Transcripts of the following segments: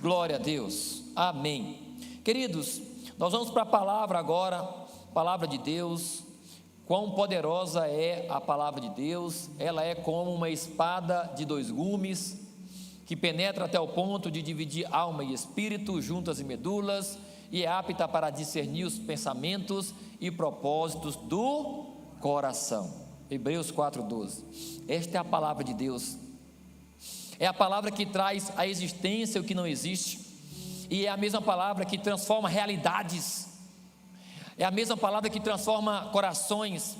Glória a Deus, amém. Queridos, nós vamos para a palavra agora, palavra de Deus. Quão poderosa é a palavra de Deus. Ela é como uma espada de dois gumes, que penetra até o ponto de dividir alma e espírito, juntas e medulas, e é apta para discernir os pensamentos e propósitos do coração. Hebreus 4:12. Esta é a palavra de Deus. É a palavra que traz à existência o que não existe, e é a mesma palavra que transforma realidades, é a mesma palavra que transforma corações,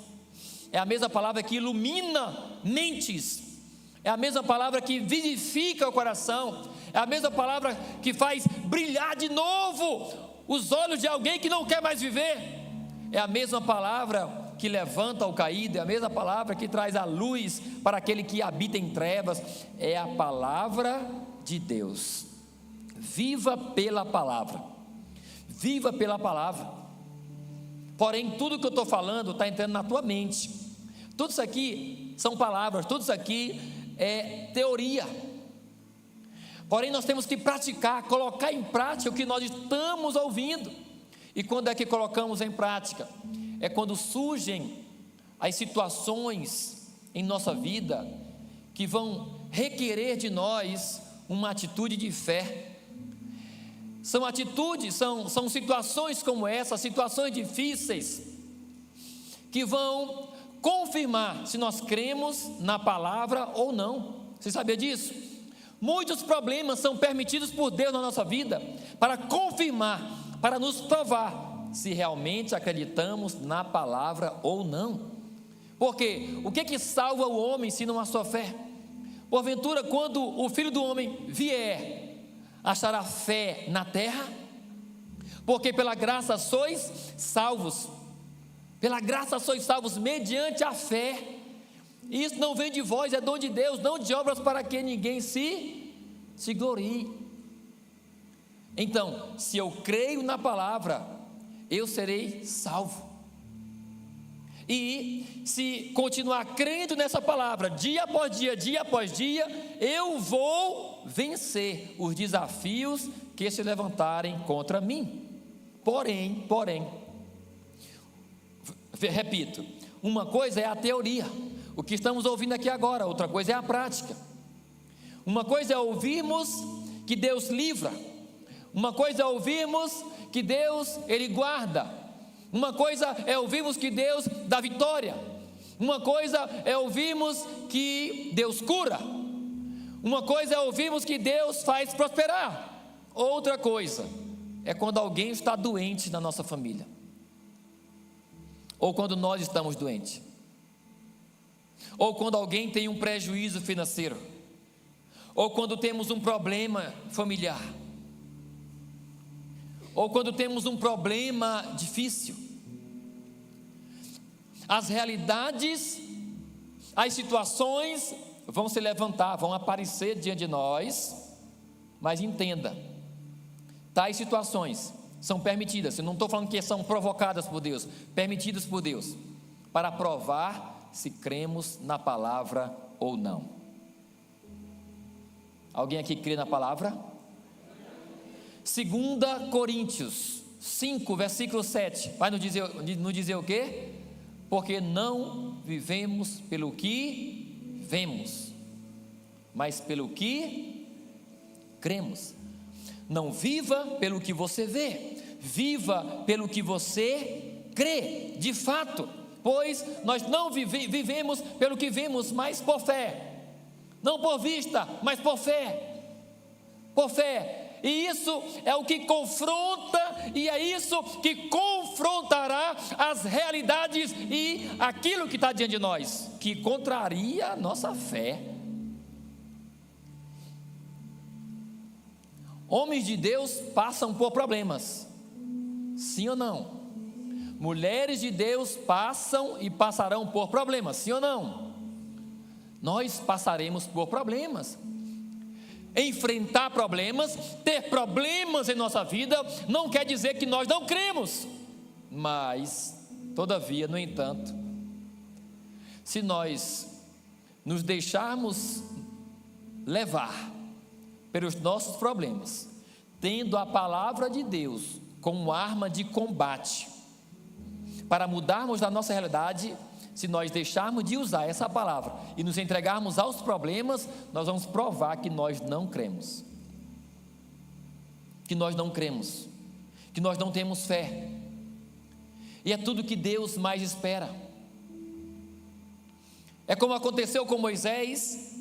é a mesma palavra que ilumina mentes, é a mesma palavra que vivifica o coração, é a mesma palavra que faz brilhar de novo os olhos de alguém que não quer mais viver, é a mesma palavra que levanta o caído, é a mesma palavra que traz a luz para aquele que habita em trevas, é a palavra de Deus. Viva pela palavra, viva pela palavra. Porém, tudo que eu estou falando está entrando na tua mente. Tudo isso aqui são palavras, tudo isso aqui é teoria. Porém, nós temos que praticar, colocar em prática o que nós estamos ouvindo. E quando é que colocamos em prática? É quando surgem as situações em nossa vida que vão requerer de nós uma atitude de fé. São atitudes, são situações como essa, situações difíceis, que vão confirmar se nós cremos na palavra ou não. Você sabia disso? Muitos problemas são permitidos por Deus na nossa vida para confirmar, para nos provar se realmente acreditamos na palavra ou não. Porque o que salva o homem se não a sua fé? Porventura, quando o Filho do Homem vier, achará fé na terra? Porque pela graça sois salvos, pela graça sois salvos mediante a fé. Isso não vem de vós, é dom de Deus, não de obras para que ninguém se glorie. Então, se eu creio na palavra, eu serei salvo. E se continuar crendo nessa palavra, dia após dia, eu vou vencer os desafios que se levantarem contra mim. Porém, repito, uma coisa é a teoria, o que estamos ouvindo aqui agora, outra coisa é a prática. Uma coisa é ouvirmos que Deus livra, uma coisa é ouvirmos que Deus, Ele guarda, uma coisa é ouvirmos que Deus dá vitória, uma coisa é ouvirmos que Deus cura, uma coisa é ouvirmos que Deus faz prosperar, outra coisa é quando alguém está doente na nossa família, ou quando nós estamos doentes, ou quando alguém tem um prejuízo financeiro, ou quando temos um problema familiar, ou quando temos um problema difícil. As realidades, as situações vão se levantar, vão aparecer diante de nós, mas entenda, tais situações são permitidas, eu não estou falando que são provocadas por Deus, permitidas por Deus, para provar se cremos na palavra ou não. Alguém aqui crê na palavra? 2 Coríntios 5, versículo 7, vai nos dizer o quê? Porque não vivemos pelo que vemos, mas pelo que cremos. Não viva pelo que você vê, viva pelo que você crê, de fato, pois nós não vivemos pelo que vemos, mas por fé, não por vista, mas por fé, e isso é o que confronta, e é isso que confrontará as realidades e aquilo que está diante de nós, que contraria a nossa fé. Homens de Deus passam por problemas, sim ou não? Mulheres de Deus passam e passarão por problemas, sim ou não? Nós passaremos por problemas. Enfrentar problemas, ter problemas em nossa vida, não quer dizer que nós não cremos, mas, todavia, no entanto, se nós nos deixarmos levar pelos nossos problemas, tendo a palavra de Deus como arma de combate, para mudarmos a nossa realidade. Se nós deixarmos de usar essa palavra e nos entregarmos aos problemas, nós vamos provar que nós não cremos, que nós não temos fé, e é tudo que Deus mais espera. É como aconteceu com Moisés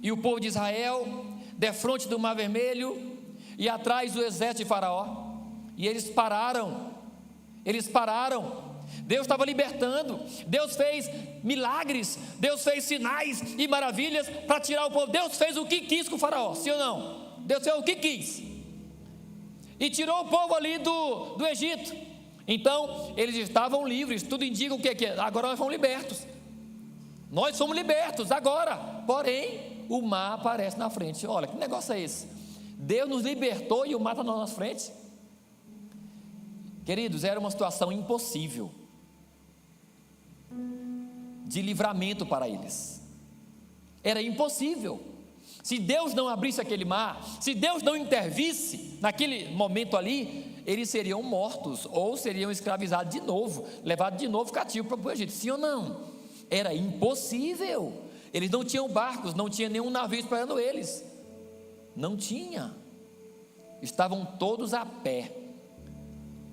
e o povo de Israel, defronte do Mar Vermelho e atrás do exército de Faraó, e eles pararam. Deus estava libertando, Deus fez milagres, Deus fez sinais e maravilhas para tirar o povo. Deus fez o que quis com o Faraó, sim ou não? Deus fez o que quis e tirou o povo ali do Egito. Então eles estavam livres, tudo indica o que é? Agora nós fomos libertos, nós somos libertos agora. Porém o mar aparece na frente. Olha que negócio é esse? Deus nos libertou e o mar está na nossa frente. Queridos, era uma situação impossível de livramento para eles, era impossível. Se Deus não abrisse aquele mar, se Deus não intervisse naquele momento ali, eles seriam mortos, ou seriam escravizados de novo, levados de novo cativo para o Egito, sim ou não? Era impossível. Eles não tinham barcos, não tinha nenhum navio esperando eles, não tinha, estavam todos a pé,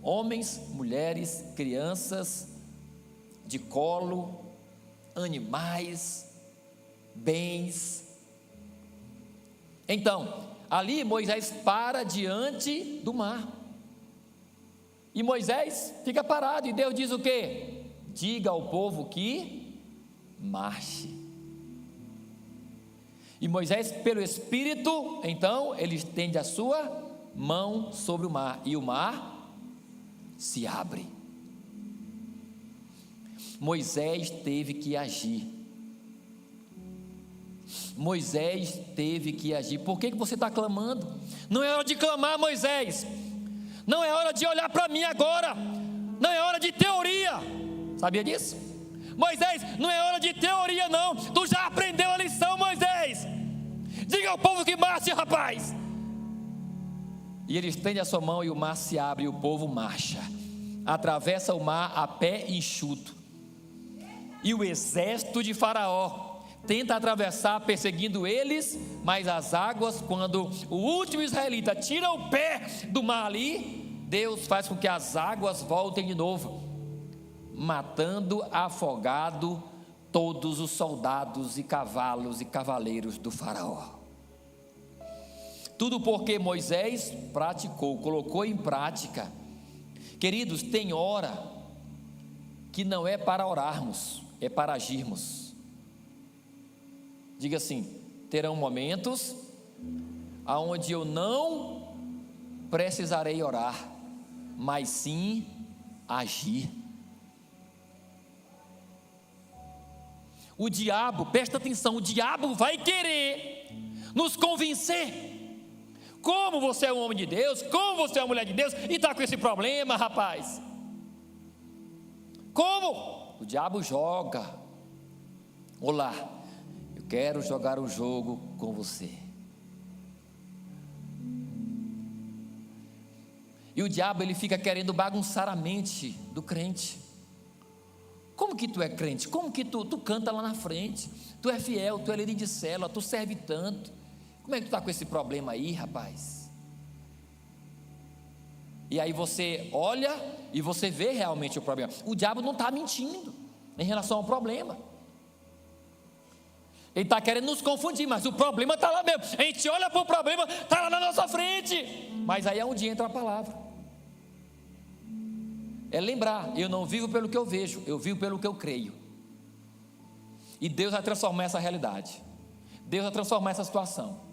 homens, mulheres, crianças de colo, animais, bens. Então, ali Moisés para diante do mar, e Moisés fica parado, e Deus diz o quê? Diga ao povo que marche. E Moisés, pelo Espírito, então, ele estende a sua mão sobre o mar, e o mar se abre. Moisés teve que agir. Moisés teve que agir. Por que você está clamando? Não é hora de clamar, Moisés. Não é hora de olhar para mim agora. Não é hora de teoria. Sabia disso? Moisés, não é hora de teoria não. Tu já aprendeu a lição, Moisés. Diga ao povo que marche, rapaz. E ele estende a sua mão e o mar se abre e o povo marcha. Atravessa o mar a pé enxuto. E o exército de Faraó tenta atravessar perseguindo eles, mas as águas, quando o último israelita tira o pé do mar ali, Deus faz com que as águas voltem de novo, matando afogado todos os soldados e cavalos e cavaleiros do Faraó. Tudo porque Moisés praticou, colocou em prática. Queridos, tem hora que não é para orarmos, é para agirmos. Diga assim: terão momentos aonde eu não precisarei orar, mas sim agir. O diabo, presta atenção, o diabo vai querer nos convencer. Como você é um homem de Deus, como você é uma mulher de Deus e está com esse problema, rapaz? Como? O diabo joga. Olá, eu quero jogar um jogo com você. E o diabo, ele fica querendo bagunçar a mente do crente. Como que tu é crente? Como que tu canta lá na frente? Tu é fiel, tu é líder de célula, tu serve tanto. Como é que tu está com esse problema aí, rapaz? E aí você olha e você vê realmente o problema. O diabo não está mentindo em relação ao problema. Ele está querendo nos confundir, mas o problema está lá mesmo. A gente olha para o problema, está lá na nossa frente. Mas aí é onde entra a palavra. É lembrar, eu não vivo pelo que eu vejo, eu vivo pelo que eu creio. E Deus vai transformar essa realidade. Deus vai transformar essa situação.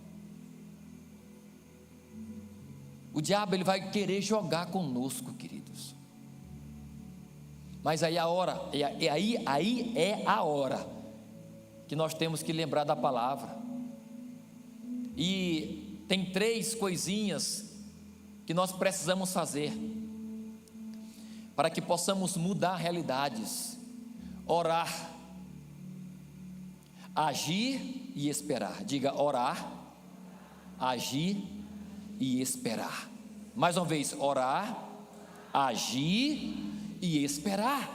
O diabo, ele vai querer jogar conosco, queridos. Mas aí a hora, aí é a hora que nós temos que lembrar da palavra. E tem 3 coisinhas que nós precisamos fazer para que possamos mudar realidades: orar, agir e esperar. Diga: orar, agir e esperar. Mais uma vez, orar, agir e esperar.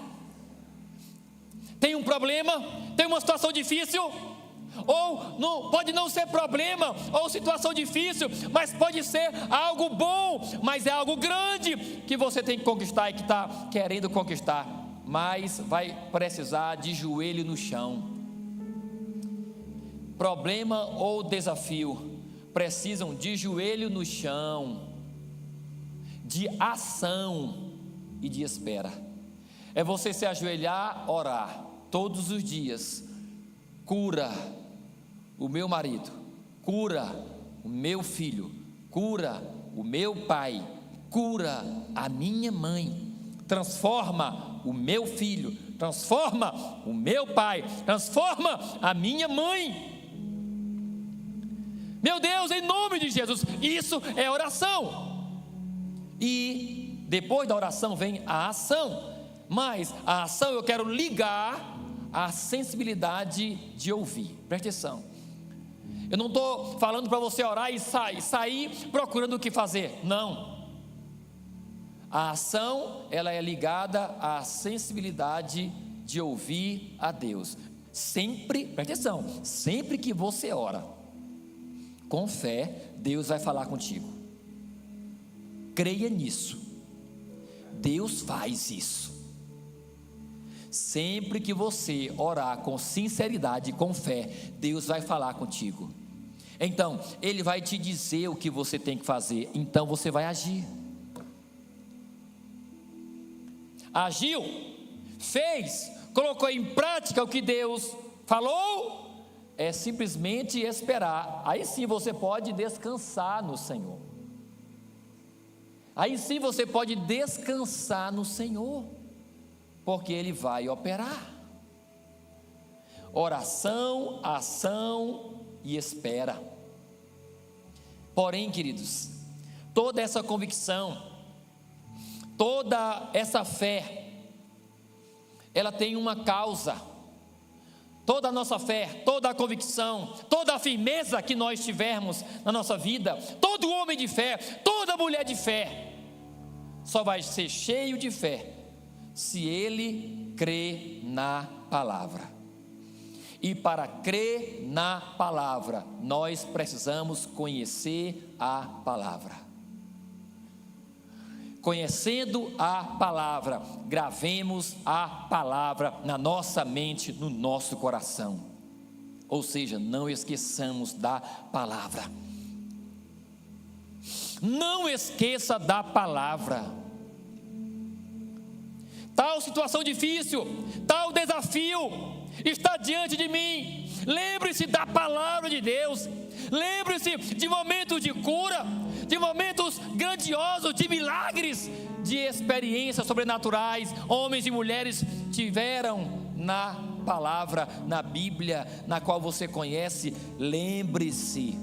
Tem um problema, tem uma situação difícil, ou não, pode não ser problema ou situação difícil, mas pode ser algo bom, mas é algo grande que você tem que conquistar e que está querendo conquistar, mas vai precisar de joelho no chão. Problema ou desafio precisam de joelho no chão, de ação e de espera. É você se ajoelhar, orar todos os dias. Cura o meu marido, cura o meu filho, cura o meu pai, cura a minha mãe, transforma o meu filho, transforma o meu pai, transforma a minha mãe. Meu Deus, em nome de Jesus, isso é oração. E depois da oração vem a ação, mas a ação eu quero ligar a sensibilidade de ouvir. Preste atenção, eu não estou falando para você orar e sair procurando o que fazer, não. A ação, ela é ligada à sensibilidade de ouvir a Deus. Sempre, preste atenção, sempre que você ora com fé, Deus vai falar contigo. Creia nisso, Deus faz isso. Sempre que você orar com sinceridade e com fé, Deus vai falar contigo. Então, Ele vai te dizer o que você tem que fazer, então você vai agir. Agiu, fez, colocou em prática o que Deus falou, é simplesmente esperar. Aí sim você pode descansar no Senhor. Aí sim você pode descansar no Senhor, porque Ele vai operar. Oração, ação e espera. Porém, queridos, toda essa convicção, toda essa fé, ela tem uma causa. Toda a nossa fé, toda a convicção, toda a firmeza que nós tivermos na nossa vida, todo homem de fé, toda mulher de fé, só vai ser cheio de fé se ele crê na palavra. E para crer na palavra, nós precisamos conhecer a palavra. Conhecendo a palavra, gravemos a palavra na nossa mente, no nosso coração. Ou seja, não esqueçamos da palavra. Não esqueça da palavra. Tal situação difícil, tal desafio está diante de mim. Lembre-se da palavra de Deus. Lembre-se de momentos de cura, de momentos grandiosos, de milagres, de experiências sobrenaturais. Homens e mulheres tiveram na palavra, na Bíblia, na qual você conhece. Lembre-se.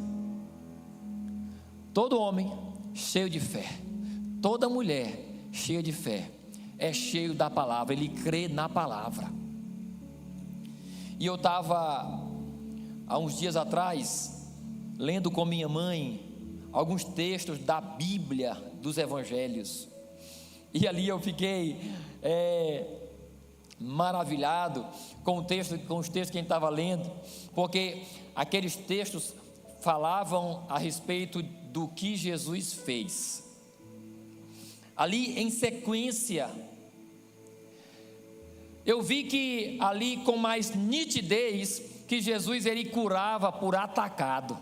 Todo homem cheio de fé, toda mulher cheia de fé, é cheio da palavra, ele crê na palavra. E eu estava, há uns dias atrás, lendo com minha mãe alguns textos da Bíblia, dos Evangelhos, e ali eu fiquei maravilhado com os textos que a gente estava lendo, porque aqueles textos falavam a respeito do que Jesus fez. Ali em sequência, eu vi que ali com mais nitidez, que Jesus ele curava por atacado.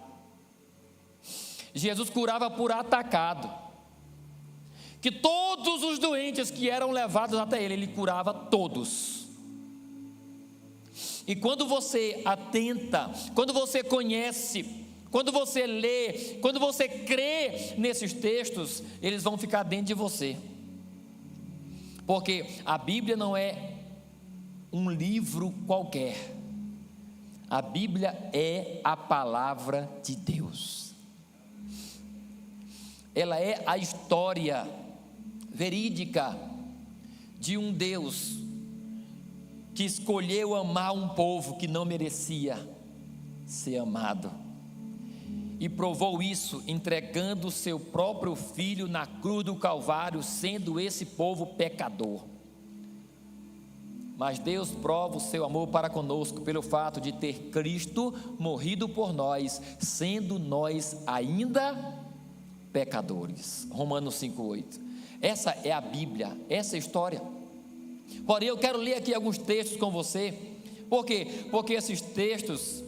Jesus curava por atacado. Que todos os doentes que eram levados até ele curava todos. E quando você atenta, quando você conhece, quando você lê, quando você crê nesses textos, eles vão ficar dentro de você. Porque a Bíblia não é um livro qualquer. A Bíblia é a palavra de Deus. Ela é a história verídica de um Deus que escolheu amar um povo que não merecia ser amado. e provou isso entregando seu próprio filho na cruz do Calvário, sendo esse povo pecador. Mas Deus prova o seu amor para conosco pelo fato de ter Cristo morrido por nós, sendo nós ainda pecadores. Romanos 5,8. Essa é a Bíblia, essa é a história. Porém, eu quero ler aqui alguns textos com você. Por quê? Porque esses textos,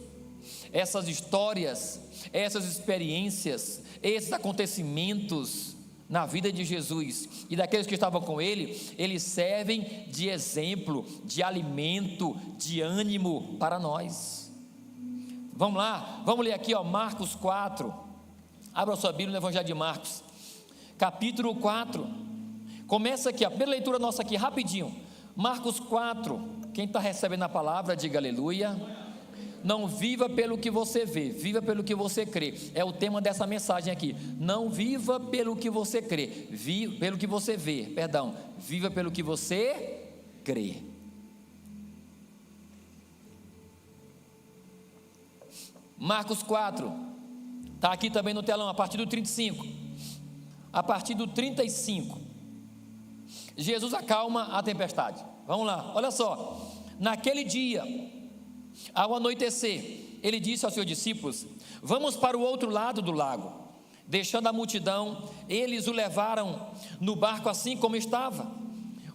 essas histórias, essas experiências, esses acontecimentos na vida de Jesus e daqueles que estavam com ele, eles servem de exemplo, de alimento, de ânimo para nós. Vamos lá, vamos ler aqui, Marcos 4. Abra sua Bíblia no Evangelho de Marcos, capítulo 4. Começa aqui, a primeira leitura nossa aqui, rapidinho. Marcos 4. Quem está recebendo a palavra, diga aleluia. Não viva pelo que você vê, viva pelo que você crê. É o tema dessa mensagem aqui. Não viva pelo que você crê, pelo que você vê, perdão. Viva pelo que você crê. Marcos 4, está aqui também no telão, a partir do 35. A partir do 35, Jesus acalma a tempestade. Vamos lá, olha só. Naquele dia, ao anoitecer, ele disse aos seus discípulos: vamos para o outro lado do lago. Deixando a multidão, eles o levaram no barco assim como estava.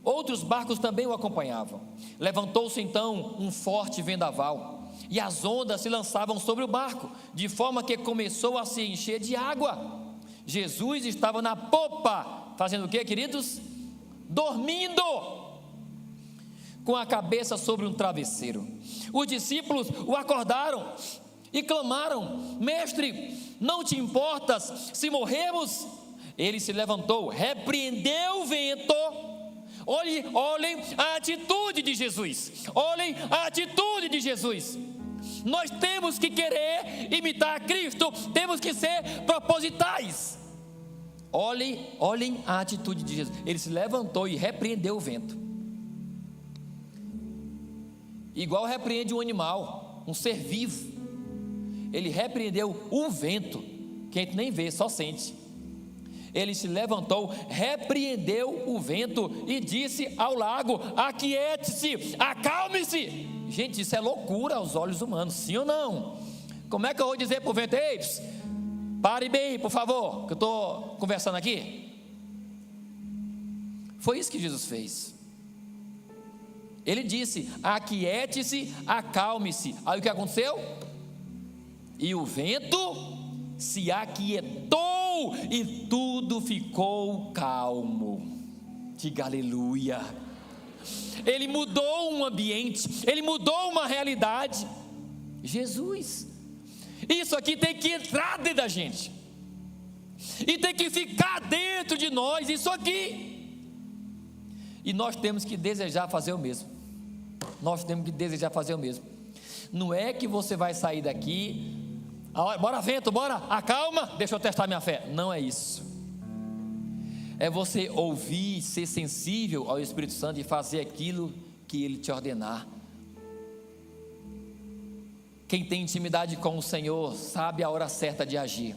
Outros barcos também o acompanhavam. Levantou-se então um forte vendaval, e as ondas se lançavam sobre o barco, de forma que começou a se encher de água. Jesus estava na popa, fazendo o que, queridos? Dormindo, com a cabeça sobre um travesseiro. Os discípulos o acordaram e clamaram: mestre, não te importas se morrermos? Ele se levantou, repreendeu o vento. Olhem a atitude de Jesus. Olhem a atitude de Jesus. Nós temos que querer imitar Cristo, temos que ser propositais. Olhem a atitude de Jesus. Ele se levantou e repreendeu o vento. Igual repreende um animal, um ser vivo. Ele repreendeu o vento, que a gente nem vê, só sente. Ele se levantou, repreendeu o vento e disse ao lago: aquiete-se, acalme-se. Gente, isso é loucura aos olhos humanos, sim ou não? Como é que eu vou dizer para o vento: ei, pare bem, por favor, que eu estou conversando aqui? Foi isso que Jesus fez. Ele disse: aquiete-se, acalme-se. Aí o que aconteceu? E o vento se aquietou e tudo ficou calmo. Diga aleluia. Ele mudou um ambiente, ele mudou uma realidade. Jesus. Isso aqui tem que entrar dentro da gente, e tem que ficar dentro de nós, isso aqui. E nós temos que desejar fazer o mesmo. Nós temos que desejar fazer o mesmo. Não é que você vai sair daqui, bora vento, bora, acalma, deixa eu testar minha fé. Não é isso. É você ouvir, ser sensível ao Espírito Santo e fazer aquilo que Ele te ordenar. Quem tem intimidade com o Senhor sabe a hora certa de agir.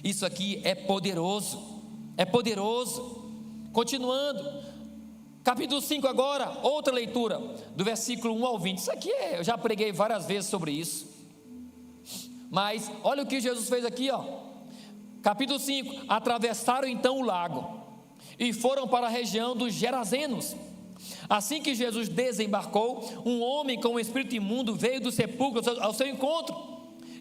Isso aqui é poderoso, é poderoso. Continuando, capítulo 5 agora, outra leitura, do versículo 1 ao 20. Isso aqui eu já preguei várias vezes sobre isso, mas olha o que Jesus fez aqui, capítulo 5. Atravessaram então o lago e foram para a região dos Gerazenos. Assim que Jesus desembarcou, um homem com um espírito imundo veio do sepulcro ao seu encontro.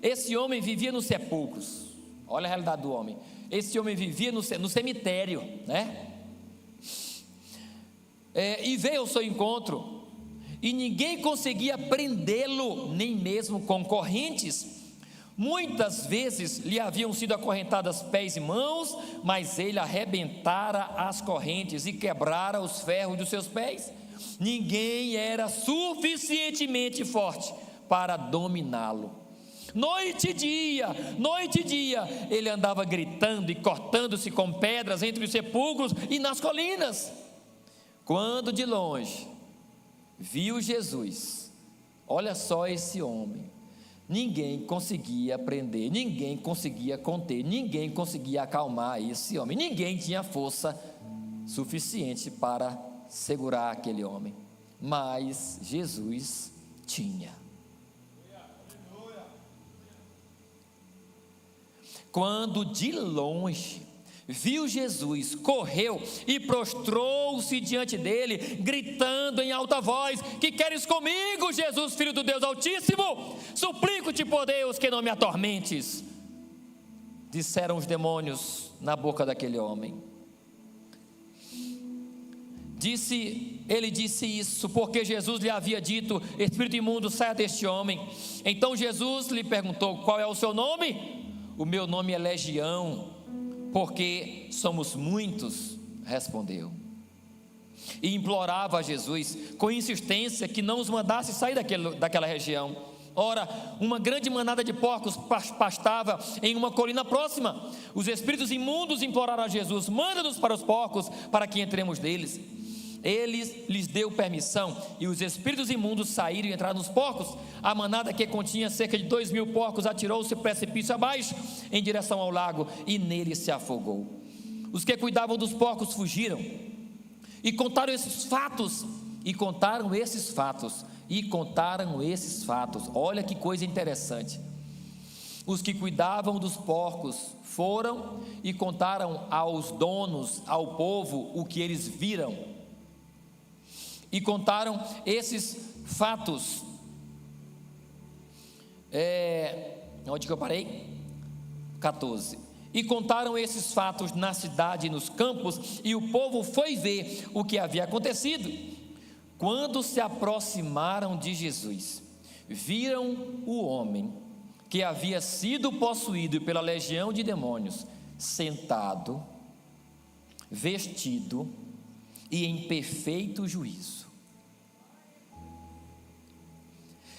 Esse homem vivia nos sepulcros. Olha a realidade do homem. Esse homem vivia no cemitério, né? E veio ao seu encontro, e ninguém conseguia prendê-lo, nem mesmo com correntes. Muitas vezes lhe haviam sido acorrentadas pés e mãos, mas ele arrebentara as correntes e quebrara os ferros dos seus pés. Ninguém era suficientemente forte para dominá-lo. Noite e dia, ele andava gritando e cortando-se com pedras entre os sepulcros e nas colinas. Quando de longe viu Jesus, olha só esse homem, Ninguém conseguia prender, ninguém conseguia conter, ninguém conseguia acalmar esse homem, ninguém tinha força suficiente para segurar aquele homem, mas Jesus tinha. Quando de longe viu Jesus, correu e prostrou-se diante dele, gritando em alta voz: que queres comigo, Jesus, filho do Deus Altíssimo? Suplico-te por Deus que não me atormentes. Disseram os demônios na boca daquele homem. Ele disse isso porque Jesus lhe havia dito: espírito imundo, saia deste homem. Então Jesus lhe perguntou: qual é o seu nome? O meu nome é Legião, porque somos muitos, respondeu. E implorava a Jesus com insistência que não os mandasse sair daquela região. Ora, uma grande manada de porcos pastava em uma colina próxima. Os espíritos imundos imploraram a Jesus: manda-nos para os porcos, para que entremos neles. Ele lhes deu permissão, e os espíritos imundos saíram e entraram nos porcos. A manada, que continha cerca de 2.000 porcos, atirou-se precipício abaixo em direção ao lago, e nele se afogou. Os que cuidavam dos porcos fugiram e contaram esses fatos. Olha que coisa interessante. Os que cuidavam dos porcos foram e contaram aos donos, ao povo, o que eles viram. E contaram esses fatos. Onde que eu parei? 14. E contaram esses fatos na cidade e nos campos, e o povo foi ver o que havia acontecido. Quando se aproximaram de Jesus, viram o homem que havia sido possuído pela legião de demônios, sentado, vestido e em perfeito juízo.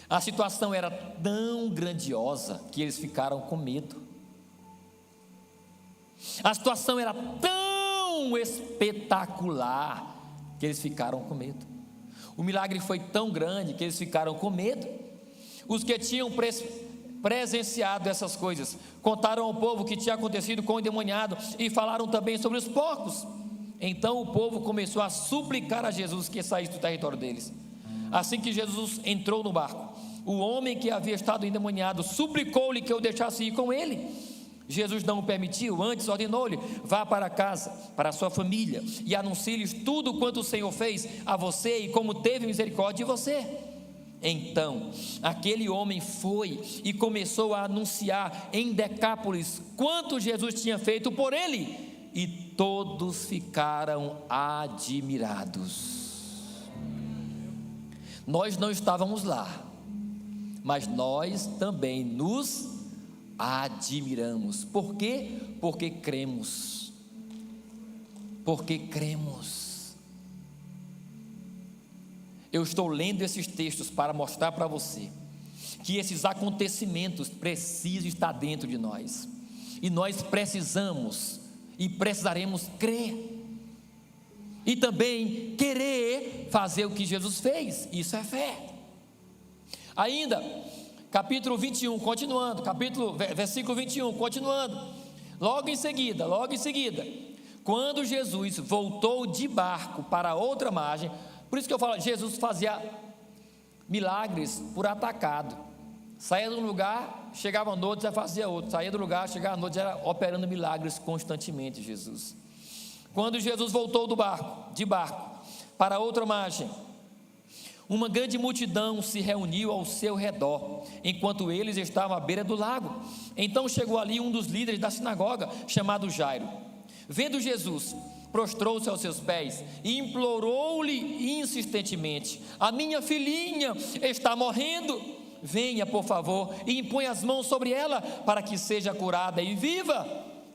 A situação era tão grandiosa que eles ficaram com medo. A situação era tão espetacular que eles ficaram com medo. O milagre foi tão grande que eles ficaram com medo. Os que tinham presenciado essas coisas contaram ao povo o que tinha acontecido com o endemoniado e falaram também sobre os porcos. Então o povo começou a suplicar a Jesus que saísse do território deles. Assim que Jesus entrou no barco, o homem que havia estado endemoniado suplicou-lhe que o deixasse ir com ele. Jesus não o permitiu, antes ordenou-lhe: vá para casa, para a sua família, e anuncie-lhes tudo quanto o Senhor fez a você e como teve misericórdia de você. Então aquele homem foi e começou a anunciar em Decápolis quanto Jesus tinha feito por ele, e todos ficaram admirados. Nós não estávamos lá, mas nós também nos admiramos. Por quê? Porque cremos. Eu estou lendo esses textos para mostrar para você que esses acontecimentos precisam estar dentro de nós, e nós precisamos e precisaremos crer e também querer fazer o que Jesus fez. Isso é fé. Ainda, capítulo 21, continuando, versículo 21, continuando, logo em seguida, quando Jesus voltou de barco para outra margem. Por isso que eu falo, Jesus fazia milagres por atacado. Saía de um lugar, chegava à noite, já fazia outro. Saía do lugar, chegava à noite, era operando milagres constantemente, Jesus. Quando Jesus voltou de barco para outra margem, uma grande multidão se reuniu ao seu redor, enquanto eles estavam à beira do lago. Então chegou ali um dos líderes da sinagoga, chamado Jairo. Vendo Jesus, prostrou-se aos seus pés e implorou-lhe insistentemente: a minha filhinha está morrendo, venha por favor e impõe as mãos sobre ela, para que seja curada e viva.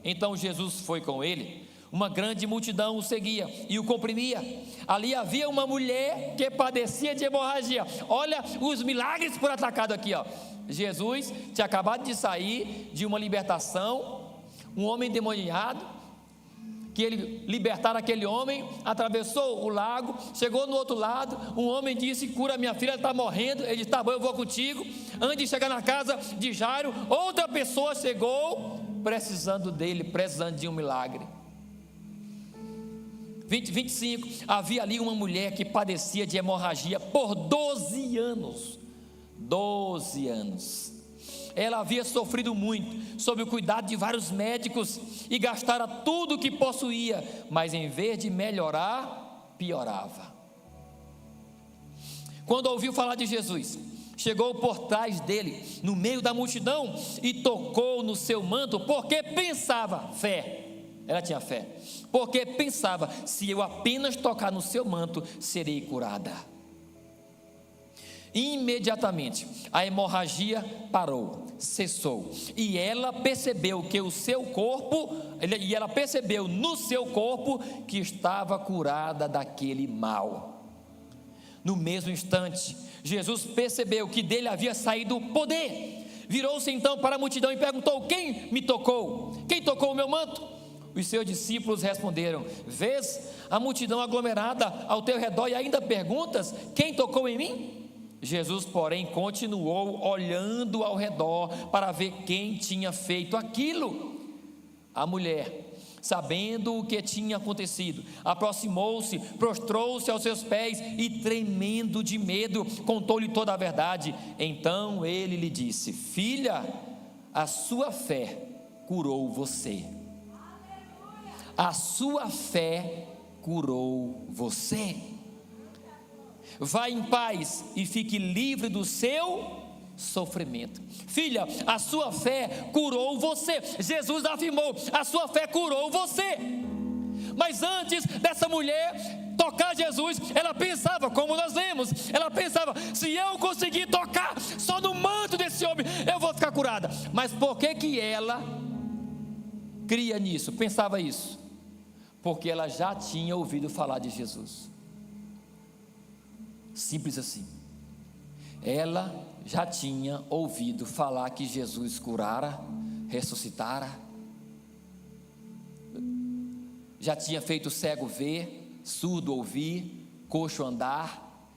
Então Jesus foi com ele. Uma grande multidão o seguia e o comprimia. Ali havia uma mulher que padecia de hemorragia. Olha os milagres por atacado aqui, ó. Jesus tinha acabado de sair de uma libertação. Um homem endemoniado que ele libertara aquele homem, atravessou o lago, chegou no outro lado, um homem disse: cura minha filha, ela está morrendo. Ele disse: tá bom, eu vou contigo. Antes de chegar na casa de Jairo, outra pessoa chegou, precisando dele, precisando de um milagre. 25, havia ali uma mulher que padecia de hemorragia por 12 anos, 12 anos, ela havia sofrido muito, sob o cuidado de vários médicos, e gastara tudo o que possuía, mas em vez de melhorar, piorava. Quando ouviu falar de Jesus, chegou por trás dele, no meio da multidão, e tocou no seu manto, porque pensava, fé, ela tinha fé, porque pensava: se eu apenas tocar no seu manto, serei curada. Imediatamente a hemorragia parou, cessou, e ela percebeu que o seu corpo, e ela percebeu no seu corpo que estava curada daquele mal. No mesmo instante, Jesus percebeu que dele havia saído poder. Virou-se então para a multidão e perguntou: quem me tocou? Quem tocou o meu manto? Os seus discípulos responderam: vês a multidão aglomerada ao teu redor e ainda perguntas: quem tocou em mim? Jesus, porém, continuou olhando ao redor para ver quem tinha feito aquilo. A mulher, sabendo o que tinha acontecido, aproximou-se, prostrou-se aos seus pés e, tremendo de medo, contou-lhe toda a verdade. Então ele lhe disse: filha, a sua fé curou você. A sua fé curou você. Vá em paz e fique livre do seu sofrimento. Filha, a sua fé curou você. Jesus afirmou: a sua fé curou você. Mas antes dessa mulher tocar Jesus, ela pensava, como nós lemos, ela pensava: se eu conseguir tocar só no manto desse homem, eu vou ficar curada. Mas por que ela cria nisso, pensava isso? Porque ela já tinha ouvido falar de Jesus. Simples assim. Ela já tinha ouvido falar que Jesus curara, ressuscitara, já tinha feito cego ver, surdo ouvir, coxo andar,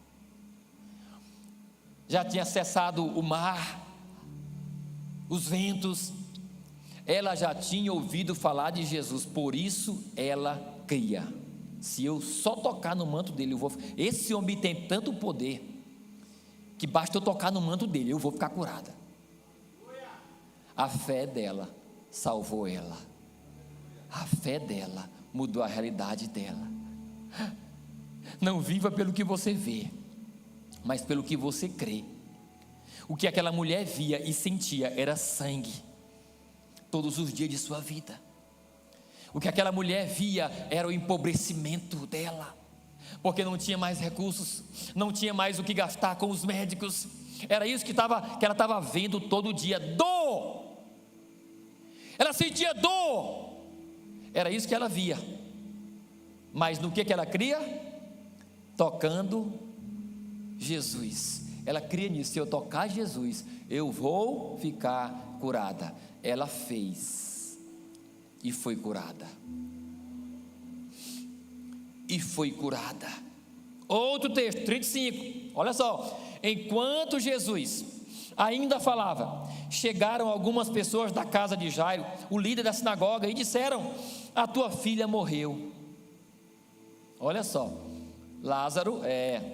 já tinha cessado o mar, os ventos. Ela já tinha ouvido falar de Jesus, por isso ela cria: se eu só tocar no manto dele, eu vou. Esse homem tem tanto poder que basta eu tocar no manto dele, eu vou ficar curada. A fé dela salvou ela. A fé dela mudou a realidade dela. Não viva pelo que você vê, mas pelo que você crê. O que aquela mulher via e sentia era sangue, todos os dias de sua vida. O que aquela mulher via era o empobrecimento dela, porque não tinha mais recursos, não tinha mais o que gastar com os médicos. Era isso que ela estava vendo todo dia: dor. Ela sentia dor, era isso que ela via. Mas no que ela cria? Tocando Jesus. Ela cria nisso: se eu tocar Jesus, eu vou ficar curada. Ela fez e foi curada. E foi curada. Outro texto, 35, olha só: enquanto Jesus ainda falava, chegaram algumas pessoas da casa de Jairo, o líder da sinagoga, e disseram: a tua filha morreu. Olha só,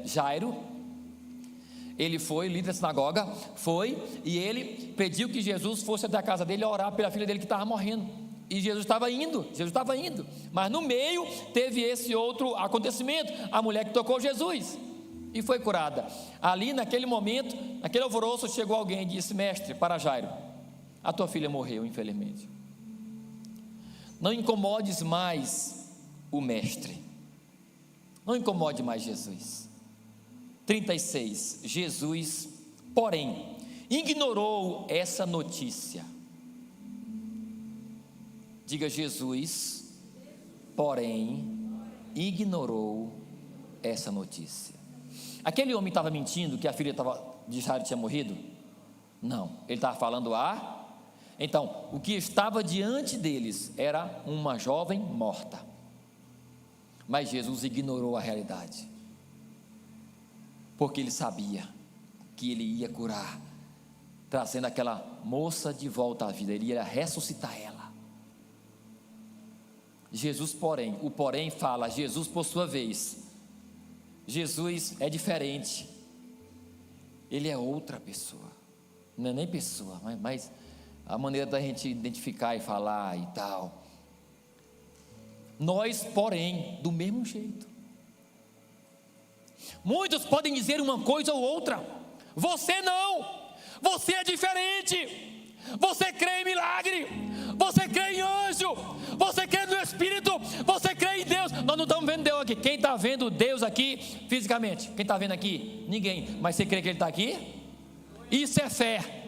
Jairo, ele foi, líder da sinagoga, foi, e ele pediu que Jesus fosse até a casa dele orar pela filha dele que estava morrendo. E Jesus estava indo, mas no meio teve esse outro acontecimento: a mulher que tocou Jesus e foi curada. Ali naquele momento, naquele alvoroço, chegou alguém e disse: mestre, para Jairo, a tua filha morreu, infelizmente. Não incomodes mais o mestre, não incomode mais Jesus. 36, Jesus, porém, ignorou essa notícia. Diga: Jesus, porém, ignorou essa notícia. Aquele homem estava mentindo que a filha de Jairo tinha morrido? Não, ele estava falando Então, o que estava diante deles era uma jovem morta. Mas Jesus ignorou a realidade, porque ele sabia que ele ia curar, trazendo aquela moça de volta à vida, ele ia ressuscitar ela. Jesus, porém, o porém fala, Jesus por sua vez, Jesus é diferente, ele é outra pessoa, não é nem pessoa, mas a maneira da gente identificar e falar e tal. Nós, porém, do mesmo jeito. Muitos podem dizer uma coisa ou outra, você não, você é diferente, você crê em milagre, você crê em anjo, você crê no Espírito, você crê em Deus. Nós não estamos vendo Deus aqui. Quem está vendo Deus aqui fisicamente? Quem está vendo aqui? Ninguém. Mas você crê que Ele está aqui? Isso é fé.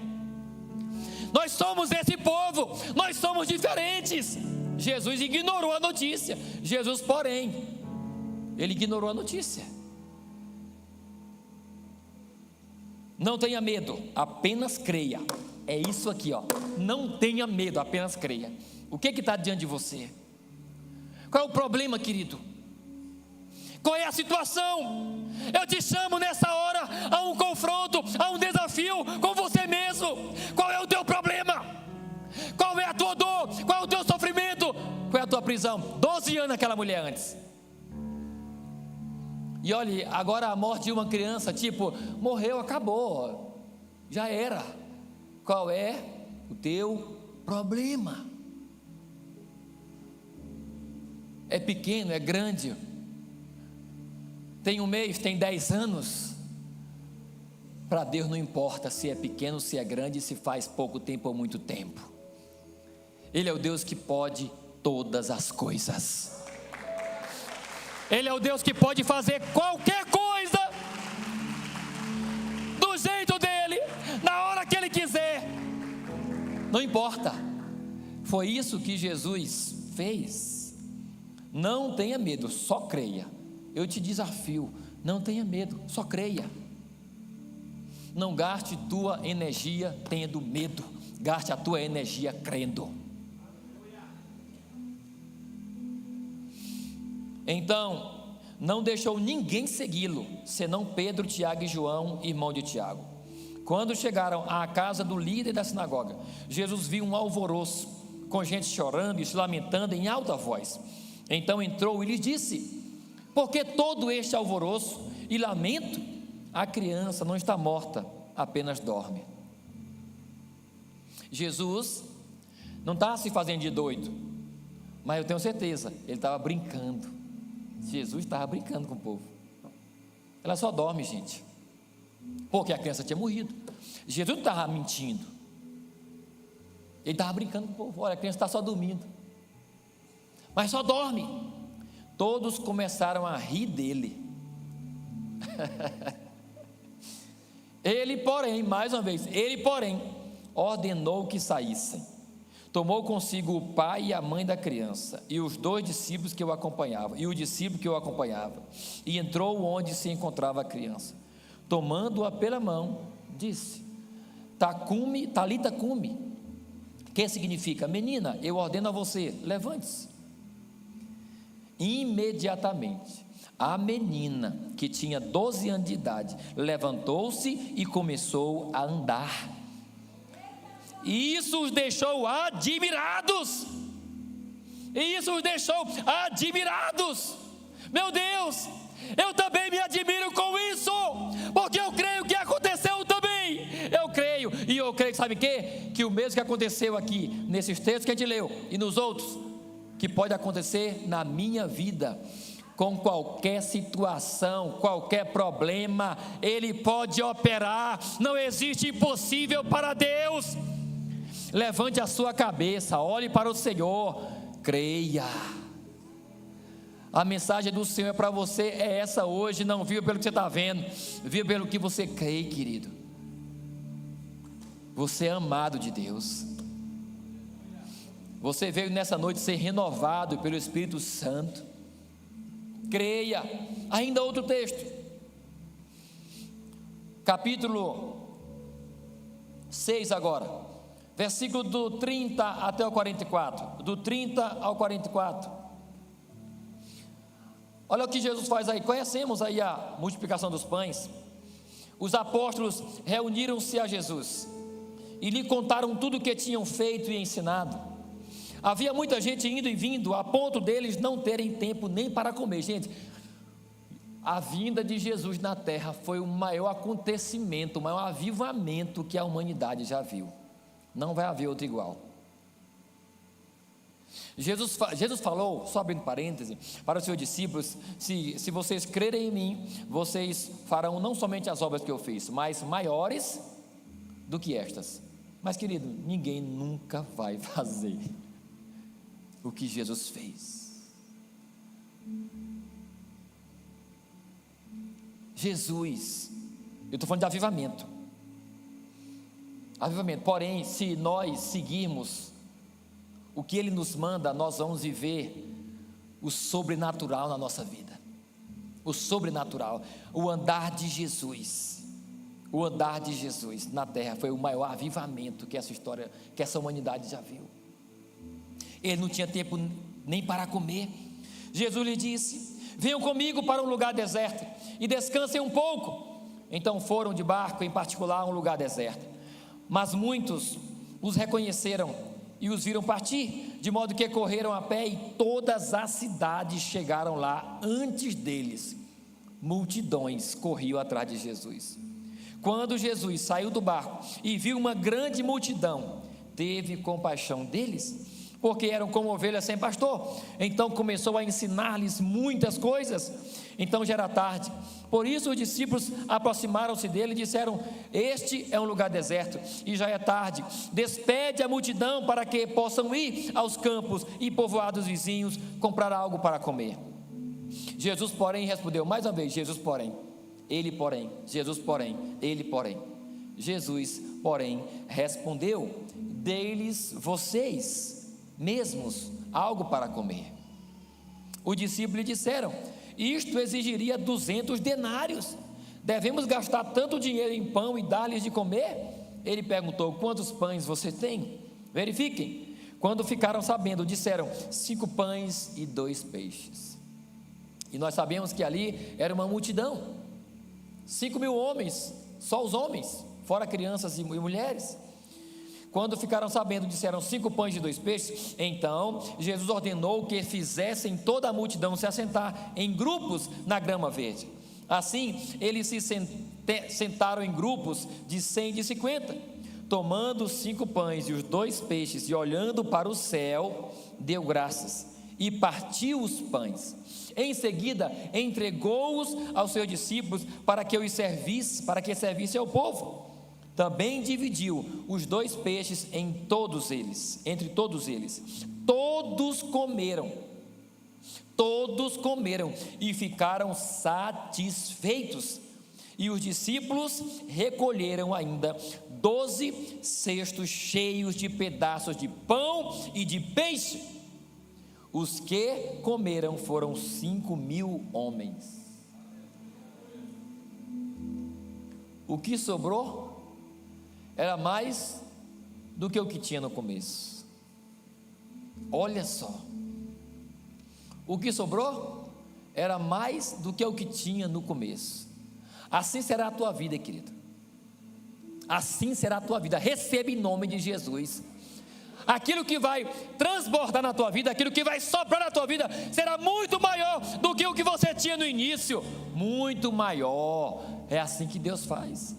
Nós somos esse povo, nós somos diferentes. Jesus ignorou a notícia. Jesus, porém, ele ignorou a notícia. Não tenha medo, apenas creia. É isso aqui, ó. Não tenha medo, apenas creia. O que está diante de você? Qual é o problema, querido? Qual é a situação? Eu te chamo nessa hora a um confronto, a um desafio com você mesmo. Qual é o teu problema? Qual é a tua dor? Qual é o teu sofrimento? Qual é a tua prisão? 12 anos aquela mulher antes. E olhe, agora a morte de uma criança, tipo, morreu, acabou, já era. Qual é o teu problema? É pequeno, é grande? Tem 1 mês, tem 10 anos? Para Deus não importa se é pequeno, se é grande, se faz pouco tempo ou muito tempo. Ele é o Deus que pode todas as coisas. Ele é o Deus que pode fazer qualquer coisa do jeito dele, na hora que ele quiser. Não importa. Foi isso que Jesus fez. Não tenha medo, só creia. Eu te desafio, não tenha medo, só creia. Não gaste tua energia tendo medo, gaste a tua energia crendo. Então, não deixou ninguém segui-lo, senão Pedro, Tiago e João, irmão de Tiago. Quando chegaram à casa do líder da sinagoga, Jesus viu um alvoroço, com gente chorando e se lamentando em alta voz. Então entrou e lhes disse: por que todo este alvoroço e lamento? A criança não está morta, apenas dorme. Jesus não estava se fazendo de doido, mas eu tenho certeza, ele estava brincando. Jesus estava brincando com o povo. Ela só dorme, gente, porque a criança tinha morrido. Jesus não estava mentindo, ele estava brincando com o povo. Olha, a criança está só dormindo, mas só dorme. Todos começaram a rir dele. Ele, porém, mais uma vez, ele, porém, ordenou que saíssem. Tomou consigo o pai e a mãe da criança, e os 2 discípulos que o acompanhavam, e o discípulo que o acompanhava, e entrou onde se encontrava a criança. Tomando-a pela mão, disse: Talita cumi, que significa: menina, eu ordeno a você, levante-se. Imediatamente, a menina, que tinha 12 anos de idade, levantou-se e começou a andar. E isso os deixou admirados. Meu Deus, eu também me admiro com isso, porque eu creio que aconteceu também. Eu creio que sabe o quê? Que o mesmo que aconteceu aqui, nesses textos que a gente leu, e nos outros, que pode acontecer na minha vida, com qualquer situação, qualquer problema, Ele pode operar. Não existe impossível para Deus. Levante a sua cabeça, olhe para o Senhor, creia. A mensagem do Senhor para você é essa hoje. Não viva pelo que você está vendo, viva pelo que você crê, querido. Você é amado de Deus. Você veio nessa noite ser renovado pelo Espírito Santo. Creia. Ainda outro texto, capítulo 6 agora, versículo do 30 até o 44, do 30 ao 44. Olha o que Jesus faz aí. Conhecemos aí a multiplicação dos pães. Os apóstolos reuniram-se a Jesus e lhe contaram tudo o que tinham feito e ensinado. Havia muita gente indo e vindo, a ponto deles não terem tempo nem para comer. Gente, a vinda de Jesus na terra foi o maior acontecimento, o maior avivamento que a humanidade já viu. Não vai haver outro igual. Jesus falou, só abrindo parêntese, para os seus discípulos: se vocês crerem em mim, vocês farão não somente as obras que eu fiz, mas maiores do que estas. Mas, querido, ninguém nunca vai fazer o que Jesus fez. Jesus, eu estou falando de avivamento. Porém, se nós seguirmos o que Ele nos manda, nós vamos viver o sobrenatural na nossa vida. O sobrenatural, o andar de Jesus. O andar de Jesus na terra foi o maior avivamento que essa humanidade já viu. Ele não tinha tempo nem para comer. Jesus lhe disse: venham comigo para um lugar deserto e descansem um pouco. Então foram de barco, em particular a um lugar deserto. Mas muitos os reconheceram e os viram partir, de modo que correram a pé, e todas as cidades chegaram lá antes deles. Multidões corriam atrás de Jesus. Quando Jesus saiu do barco e viu uma grande multidão, teve compaixão deles, porque eram como ovelhas sem pastor. Então começou a ensinar-lhes muitas coisas. Então já era tarde. Por isso os discípulos aproximaram-se dele e disseram: este é um lugar deserto e já é tarde. Despede a multidão para que possam ir aos campos e povoados vizinhos comprar algo para comer. Jesus, porém, respondeu mais uma vez: Jesus, porém, ele, porém, Jesus, porém, ele, porém. Jesus, porém, respondeu: dei-lhes vocês mesmos algo para comer. Os discípulos lhe disseram: isto exigiria 200 denários. Devemos gastar tanto dinheiro em pão e dar-lhes de comer? Ele perguntou: quantos pães você tem? Verifiquem. Quando ficaram sabendo, disseram: 5 pães e 2 peixes. E nós sabemos que ali era uma multidão, 5.000 homens, só os homens, fora crianças e mulheres. Quando ficaram sabendo, disseram: 5 pães e 2 peixes. Então Jesus ordenou que fizessem toda a multidão se assentar em grupos na grama verde. Assim eles se sentaram em grupos de 100 e de 50. Tomando os 5 pães e os 2 peixes e olhando para o céu, deu graças e partiu os pães. Em seguida entregou-os aos seus discípulos para que servisse ao povo. Também dividiu os 2 peixes entre todos eles. Todos comeram e ficaram satisfeitos. E os discípulos recolheram ainda 12 cestos cheios de pedaços de pão e de peixe. Os que comeram foram 5.000 homens. O que sobrou era mais do que o que tinha no começo. Olha só, o que sobrou era mais do que o que tinha no começo. Assim será a tua vida, querido. Assim será a tua vida. Receba em nome de Jesus. Aquilo que vai transbordar na tua vida, aquilo que vai sobrar na tua vida, será muito maior do que o que você tinha no início. Muito maior. É assim que Deus faz.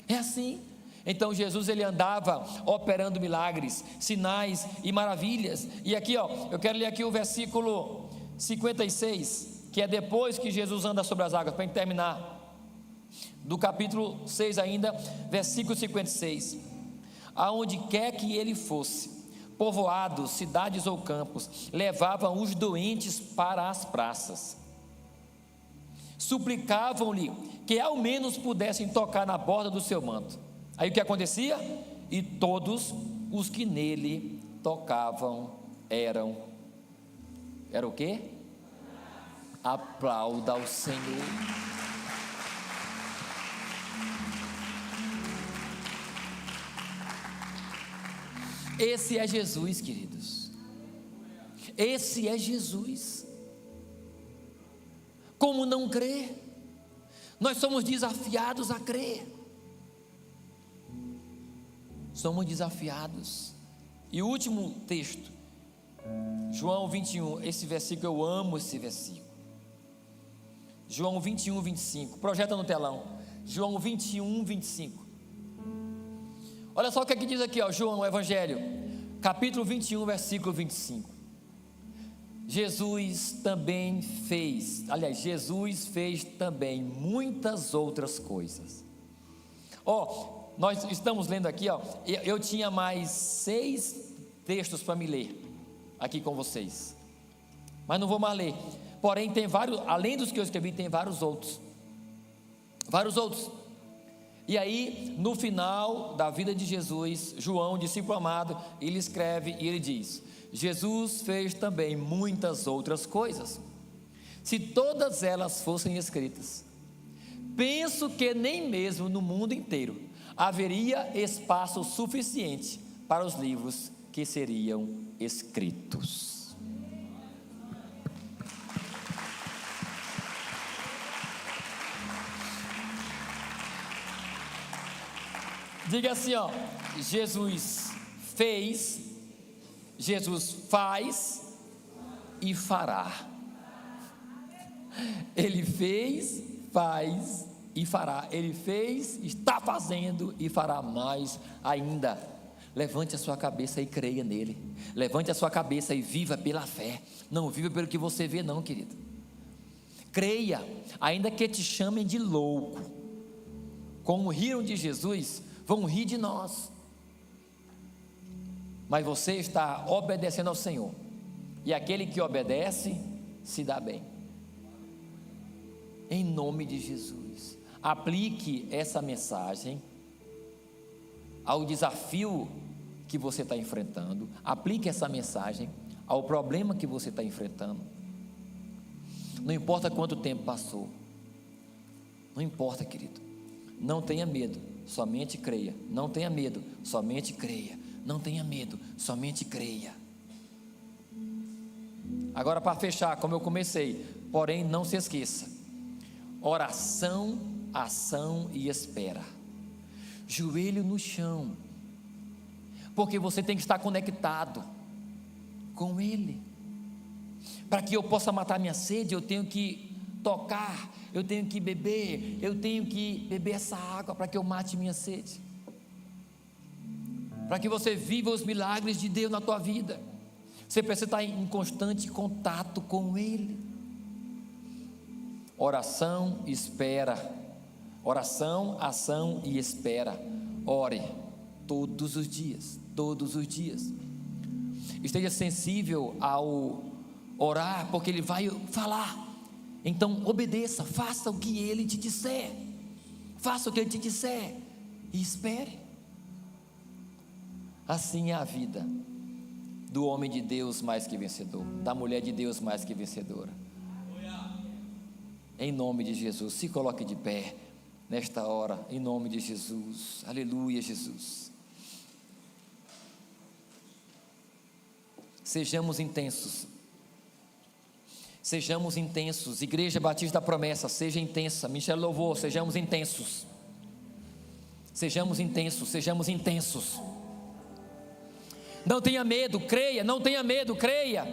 É assim. Então Jesus, ele andava operando milagres, sinais e maravilhas. E aqui, eu quero ler aqui o versículo 56, que é depois que Jesus anda sobre as águas, para terminar, do capítulo 6 ainda, versículo 56. Aonde quer que ele fosse, povoados, cidades ou campos, levavam os doentes para as praças, suplicavam-lhe que ao menos pudessem tocar na borda do seu manto. Aí o que acontecia? E todos os que nele tocavam eram o quê? Aplauda ao Senhor. Esse é Jesus, queridos. Esse é Jesus. Como não crer? Nós somos desafiados a crer. Somos desafiados. E o último texto, João 21, esse versículo, eu amo esse versículo. João 21, 25, projeta no telão. João 21, 25. Olha só o que diz aqui, ó, João, o Evangelho, capítulo 21, versículo 25. Jesus fez também muitas outras coisas. Nós estamos lendo aqui, eu tinha mais 6 textos para me ler aqui com vocês, mas não vou mais ler. Porém, tem vários, além dos que eu escrevi, tem vários outros. E aí, no final da vida de Jesus, João, discípulo amado, ele escreve e ele diz: Jesus fez também muitas outras coisas. Se todas elas fossem escritas, penso que nem mesmo no mundo inteiro haveria espaço suficiente para os livros que seriam escritos. Diga assim, Jesus fez, Jesus faz e fará. Ele fez, faz e fará. Ele fez, está fazendo e fará mais ainda. Levante a sua cabeça e creia nele. Levante a sua cabeça e viva pela fé. Não viva pelo que você vê não, querido. Creia, ainda que te chamem de louco. Como riram de Jesus, vão rir de nós. Mas você está obedecendo ao Senhor. E aquele que obedece, se dá bem. Em nome de Jesus. Aplique essa mensagem ao desafio que você está enfrentando. Aplique essa mensagem ao problema que você está enfrentando. Não importa quanto tempo passou. Não importa, querido. Não tenha medo, somente creia. Não tenha medo, somente creia. Não tenha medo, somente creia. Agora, para fechar, como eu comecei, porém não se esqueça: oração, ação e espera. Joelho no chão, porque você tem que estar conectado com Ele. Para que eu possa matar minha sede, eu tenho que tocar, eu tenho que beber essa água para que eu mate minha sede. Para que você viva os milagres de Deus na tua vida, você precisa estar em constante contato com Ele. Oração, espera. Oração, ação e espera. Ore todos os dias, todos os dias. Esteja sensível ao orar, porque Ele vai falar. Então obedeça, faça o que Ele te disser. Faça o que Ele te disser e espere. Assim é a vida do homem de Deus mais que vencedor, da mulher de Deus mais que vencedora. Em nome de Jesus, se coloque de pé nesta hora, em nome de Jesus. Aleluia, Jesus. Sejamos intensos. Sejamos intensos. Igreja Batista da Promessa, seja intensa. Michel louvou, sejamos intensos. Sejamos intensos, sejamos intensos. Não tenha medo, creia. Não tenha medo, creia.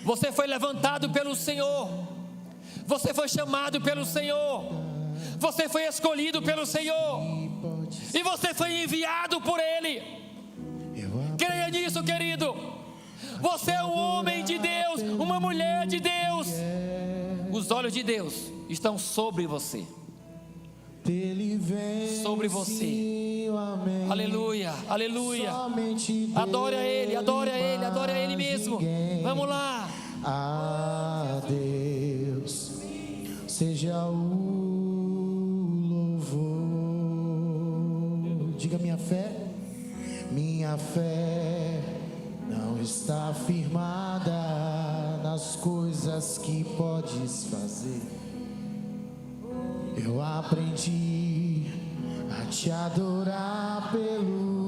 Você foi levantado pelo Senhor. Você foi chamado pelo Senhor. Você foi escolhido pelo Senhor. E você foi enviado por Ele. Creia nisso, querido. Você é um homem de Deus, uma mulher de Deus. Os olhos de Deus estão sobre você. Sobre você. Aleluia, aleluia. Adore a Ele, adore a Ele, adore a Ele mesmo. Vamos lá. A Deus seja o louvor. Diga: minha fé não está firmada nas coisas que podes fazer. Eu aprendi a te adorar pelo